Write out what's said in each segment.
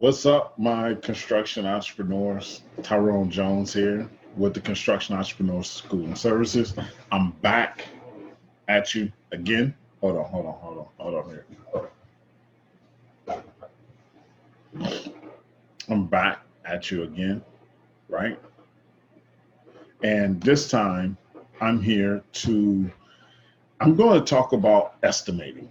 What's up, my construction entrepreneurs? Tyrone Jones here with the Construction Entrepreneurs School and Services. I'm back at you again. Hold on here. I'm back at you again, right? And this time I'm going to talk about estimating.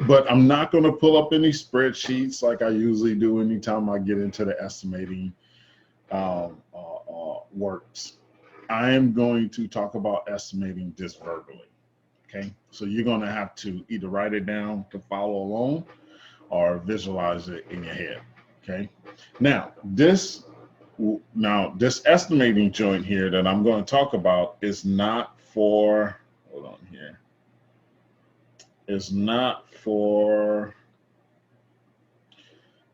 But I'm not going to pull up any spreadsheets like I usually do anytime I get into the estimating works. I am going to talk about estimating just verbally. Okay, so you're going to have to either write it down to follow along or visualize it in your head. Okay, now this estimating joint here that I'm going to talk about is not for. Hold on here. Is not for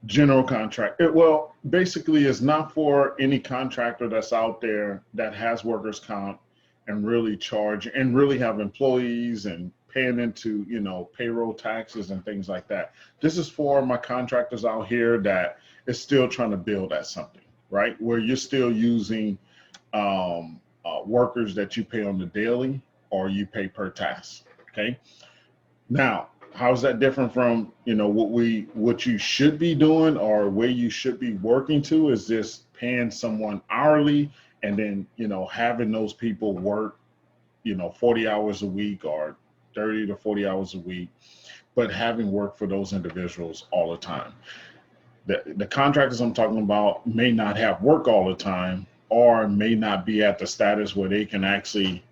general contract. Basically, it's not for any contractor that's out there that has workers' comp and really have employees and paying into, payroll taxes and things like that. This is for my contractors out here that is still trying to build at something, right? Where you're still using workers that you pay on the daily or you pay per task, okay? Now, how's that different from, what you should be doing or where you should be working to is just paying someone hourly and then, having those people work, 40 hours a week or 30 to 40 hours a week, but having work for those individuals all the time. The contractors I'm talking about may not have work all the time or may not be at the status where they can actually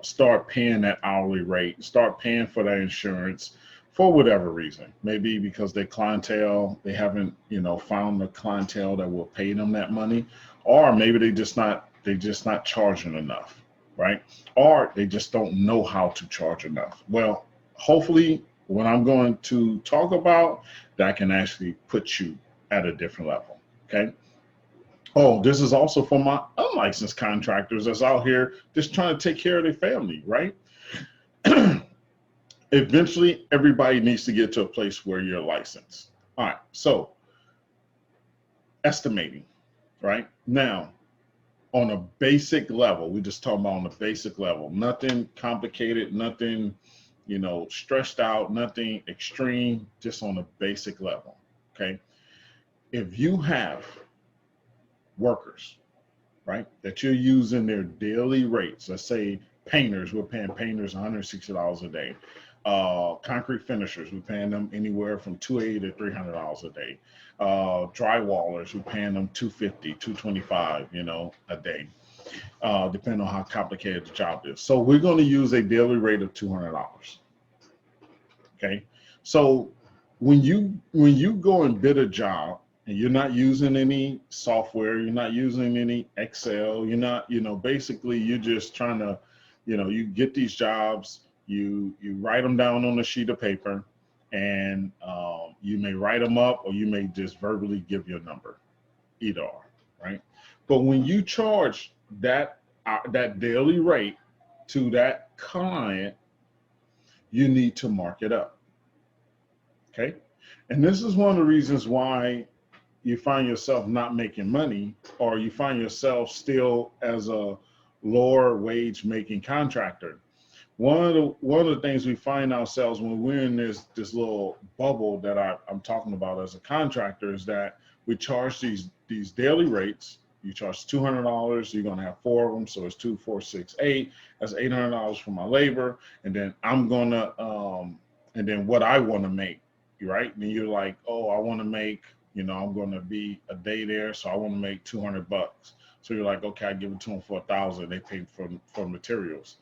start paying that hourly rate, start paying for that insurance for whatever reason. Maybe because they haven't, found the clientele that will pay them that money, or maybe they just not charging enough, right? Or they just don't know how to charge enough. Well, hopefully what I'm going to talk about, that can actually put you at a different level, okay? Oh, this is also for my unlicensed contractors that's out here just trying to take care of their family, right? Eventually, everybody needs to get to a place where you're licensed. All right, so estimating, right? Now, on a basic level, we just talking about on the basic level, nothing complicated, nothing, stressed out, nothing extreme, just on a basic level, okay? If you have workers, right, that you're using their daily rates. Let's say painters, we're paying painters $160 a day. Concrete finishers, we're paying them anywhere from $280 to $300 a day. Drywallers, we're paying them $250, $225, a day, depending on how complicated the job is. So we're going to use a daily rate of $200. Okay, so when you go and bid a job, and you're not using any software, you're not using any Excel, you're not, basically you're just trying to, you get these jobs, you write them down on a sheet of paper, and you may write them up or you may just verbally give your number, either or, right? But when you charge that daily rate to that client, you need to mark it up, okay? And this is one of the reasons why you find yourself not making money, or you find yourself still as a lower wage making contractor. One of the things we find ourselves when we're in this little bubble that I'm talking about as a contractor is that we charge these daily rates. You charge $200, you're gonna have 4 of them, so it's 2, 4, 6, 8. That's $800 for my labor, and then I'm gonna and then what I want to make, right? And you're like, oh, I want to make, I'm going to be a day there, so I want to make $200. So you're like, okay, I give it to them for $1,000. They pay for materials.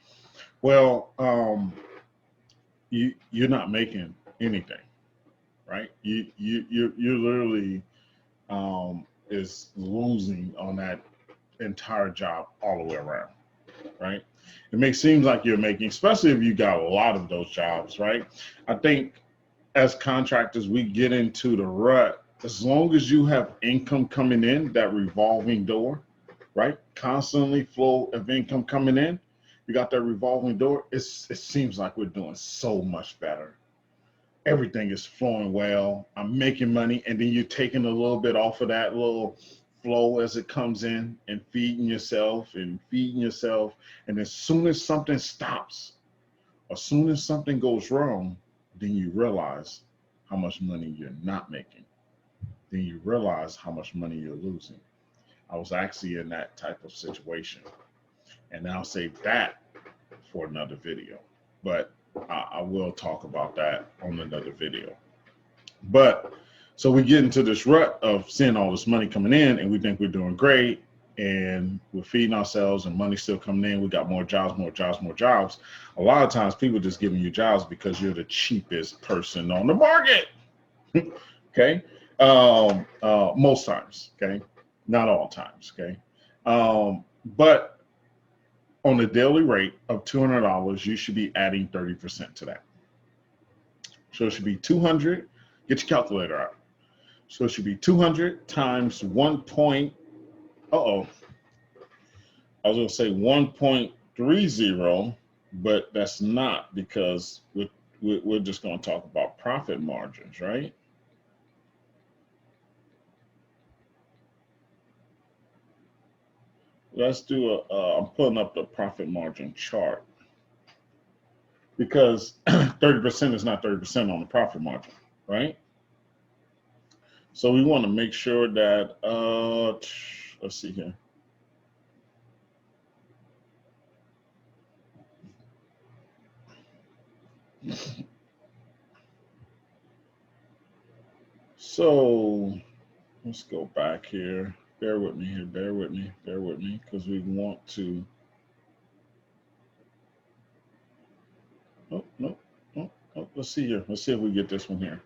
Well, you're not making anything, right? You're literally is losing on that entire job all the way around, right? It seems like you're making, especially if you got a lot of those jobs, right? I think as contractors, we get into the rut. As long as you have income coming in, that revolving door, right? Constantly flow of income coming in, you got that revolving door. It seems like we're doing so much better. everything is flowing well. I'm making money, and then you're taking a little bit off of that little flow as it comes in and feeding yourself and feeding yourself. And as soon as something stops, as soon as something goes wrong, then you realize how much money you're not making. Then you realize how much money you're losing. I was actually in that type of situation. And I'll save that for another video. But I will talk about that on another video. But so we get into this rut of seeing all this money coming in, and we think we're doing great, and we're feeding ourselves, and money's still coming in. We got more jobs, more jobs, more jobs. A lot of times people just giving you jobs because you're the cheapest person on the market. Okay. Most times. Okay. Not all times. Okay. But on a daily rate of $200, you should be adding 30% to that. So it should be 200. Get your calculator out. So it should be 200 times 1 point. I was going to say 1.30, but that's not, because we're just going to talk about profit margins, right? Let's do I'm pulling up the profit margin chart, because 30% is not 30% on the profit margin, right? So we want to make sure that, let's see here. So let's go back here. Bear with me here, bear with me, because we want to. Oh, no. Let's see here. Let's see if we get this one here.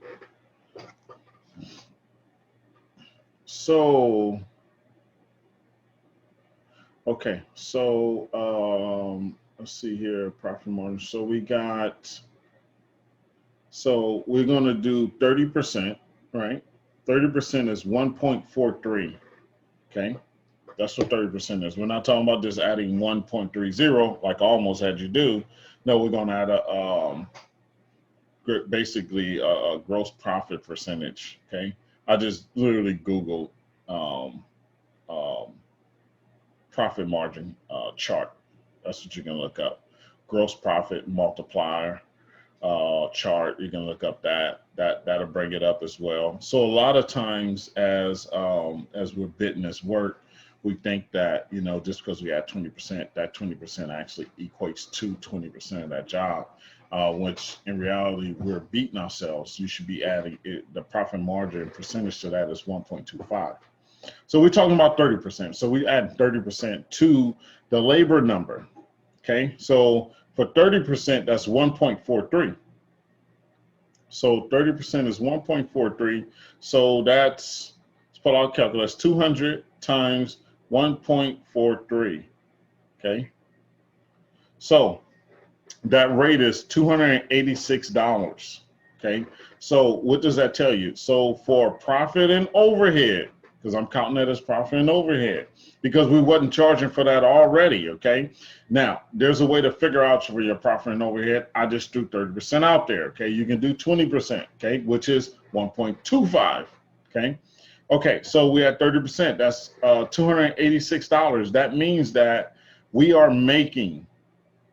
So, okay. So, let's see here, profit margin. So we got, so we're going to do 30%, right? 30% is 1.43. Okay. That's what 30% is. We're not talking about just adding 1.30 like I almost had you do. No, we're going to add basically a gross profit percentage. Okay. I just literally Googled profit margin chart. That's what you can look up. Gross profit multiplier chart. You can look up that'll bring it up as well. So a lot of times as we're bidding this work, we think that, you know, just because we add 20%, that 20% actually equates to 20% of that job, which in reality we're beating ourselves. You should be adding the profit margin percentage to that is 1.25. So we're talking about 30%. So we add 30% to the labor number. Okay, so for 30%, that's 1.43. So 30% is 1.43. So let's pull out a calculator. That's 200 times 1.43. Okay. So that rate is $286. Okay. So what does that tell you? So for profit and overhead, because I'm counting that as profit and overhead, because we wasn't charging for that already. Okay. Now there's a way to figure out for your profit and overhead. I just threw 30% out there. Okay. You can do 20%. Okay. Which is 1.25. Okay. Okay. So we had 30%. That's $286. That means that we are making,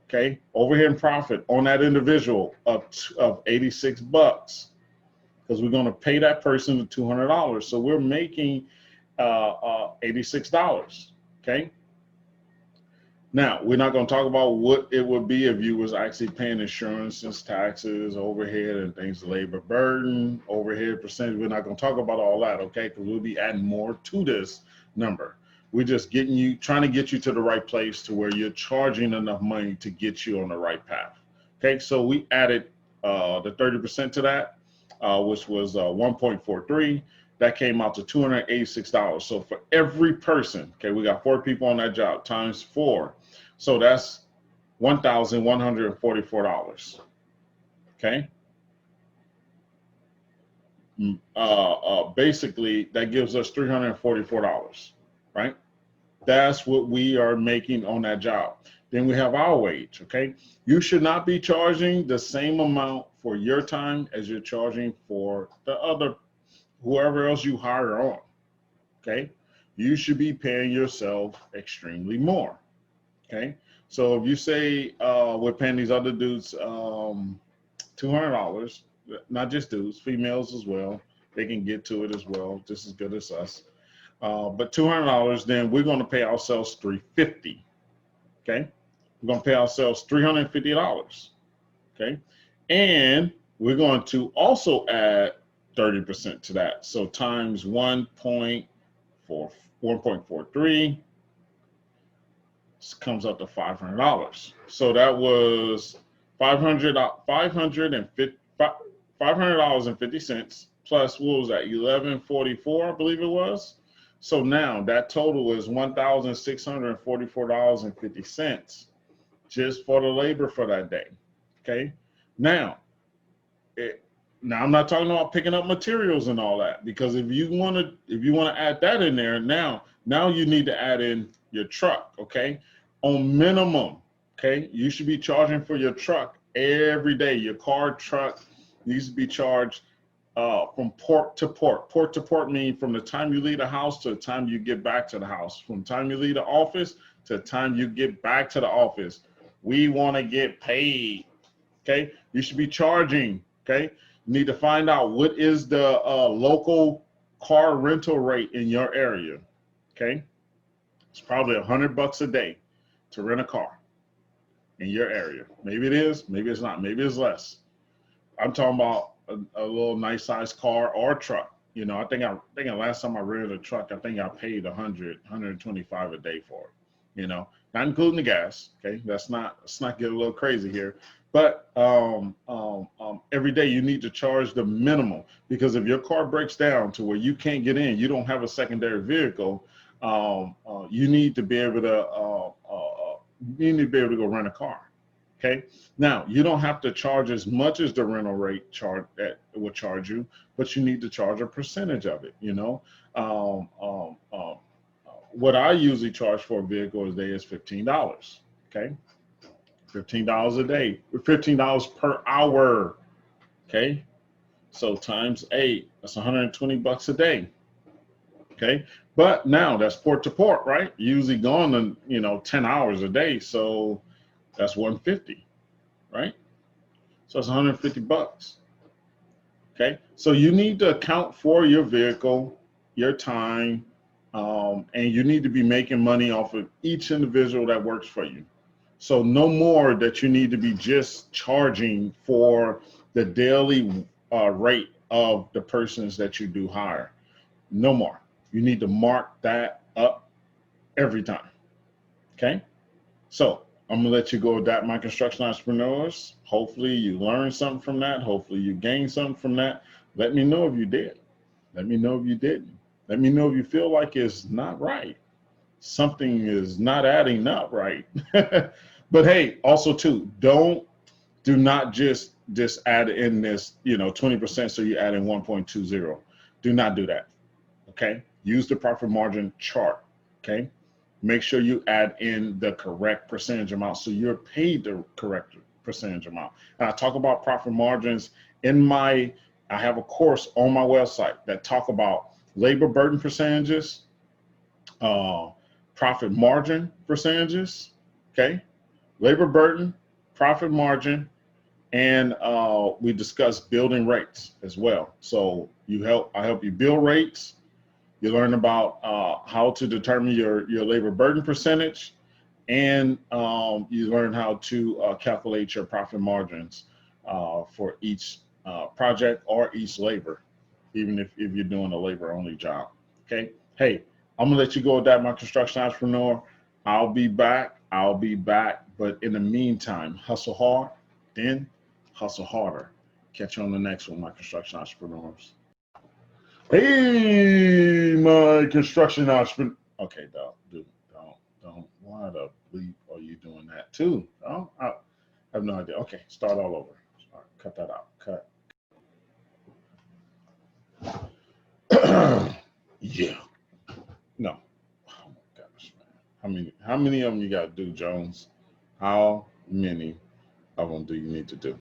okay, overhead and profit on that individual of $86, because we're going to pay that person the $200. So we're making $86. Okay. Now we're not going to talk about what it would be if you was actually paying insurances, taxes, overhead, and things, labor burden, overhead percentage. We're not going to talk about all that, okay? Because we'll be adding more to this number. We're just trying to get you to the right place to where you're charging enough money to get you on the right path. Okay, so we added the 30% to that, which was 1.43. That came out to $286. So for every person, okay, we got 4 people on that job times 4. So that's $1,144. Okay. Basically, that gives us $344, right? That's what we are making on that job. Then we have our wage, okay? You should not be charging the same amount for your time as you're charging for the other, whoever else you hire on. Okay. You should be paying yourself extremely more. Okay. So if you say we're paying these other dudes $200, not just dudes, females as well, they can get to it as well, just as good as us. But $200, then we're going to pay ourselves $350. Okay. We're going to pay ourselves $350. Okay. And we're going to also add 30% to that. So times 1.43 comes up to $500. So that was $500.50 plus, what was that, $11.44, I believe it was. So now that total is $1,644.50 just for the labor for that day. Okay. Now, I'm not talking about picking up materials and all that, because if you want to add that in there, now you need to add in your truck. Okay. On minimum, okay, you should be charging for your truck every day. Your car, truck needs to be charged from port to port. Port to port means from the time you leave the house to the time you get back to the house. From the time you leave the office to the time you get back to the office. We want to get paid. Okay, you should be charging. Okay, you need to find out what is the local car rental rate in your area. Okay, it's probably $100 a day to rent a car in your area. Maybe it is, maybe it's not, maybe it's less. I'm talking about a little nice sized car or truck. You know, I think the last time I rented a truck, I think I paid $125 a day for it. You know, not including the gas. Okay, let's not get a little crazy here. But every day you need to charge the minimum, because if your car breaks down to where you can't get in, you don't have a secondary vehicle. You need to be able to go rent a car. Okay. Now you don't have to charge as much as the rental rate that will charge you, but you need to charge a percentage of it. You know, what I usually charge for a vehicle a day is $15. Okay. $15 a day, $15 per hour. Okay. So times 8, that's $120 a day. Okay. But now that's port to port, right? Usually gone in, 10 hours a day. So that's $150, right? So it's $150. Okay. So you need to account for your vehicle, your time, and you need to be making money off of each individual that works for you. So no more that you need to be just charging for the daily rate of the persons that you do hire. No more. You need to mark that up every time. Okay. So I'm going to let you go with that, my construction entrepreneurs. Hopefully you learned something from that. Hopefully you gained something from that. Let me know if you did. Let me know if you didn't. Let me know if you feel like it's not right. Something is not adding up right. But hey, also too, do not just add in this, 20%. So you add in 1.20. Do not do that. Okay. Use the profit margin chart. Okay. Make sure you add in the correct percentage amount, so you're paid the correct percentage amount. And I talk about profit margins I have a course on my website that talk about labor burden percentages, profit margin percentages. Okay. Labor burden, profit margin, and we discuss building rates as well. So I help you build rates. You learn about how to determine your labor burden percentage, and you learn how to calculate your profit margins for each project or each labor, even if you're doing a labor only job. Okay. Hey, I'm gonna let you go with that, my construction entrepreneur. I'll be back. But in the meantime, hustle hard, then hustle harder. Catch you on the next one, my construction entrepreneurs. Hey, my construction entrepreneur. Okay, don't. Why the bleep are you doing that too? Oh, I have no idea. Okay, start all over. Cut that out. Cut. Yeah. No. Oh my gosh, man. How many of them you got to do, Jones? How many of them do you need to do?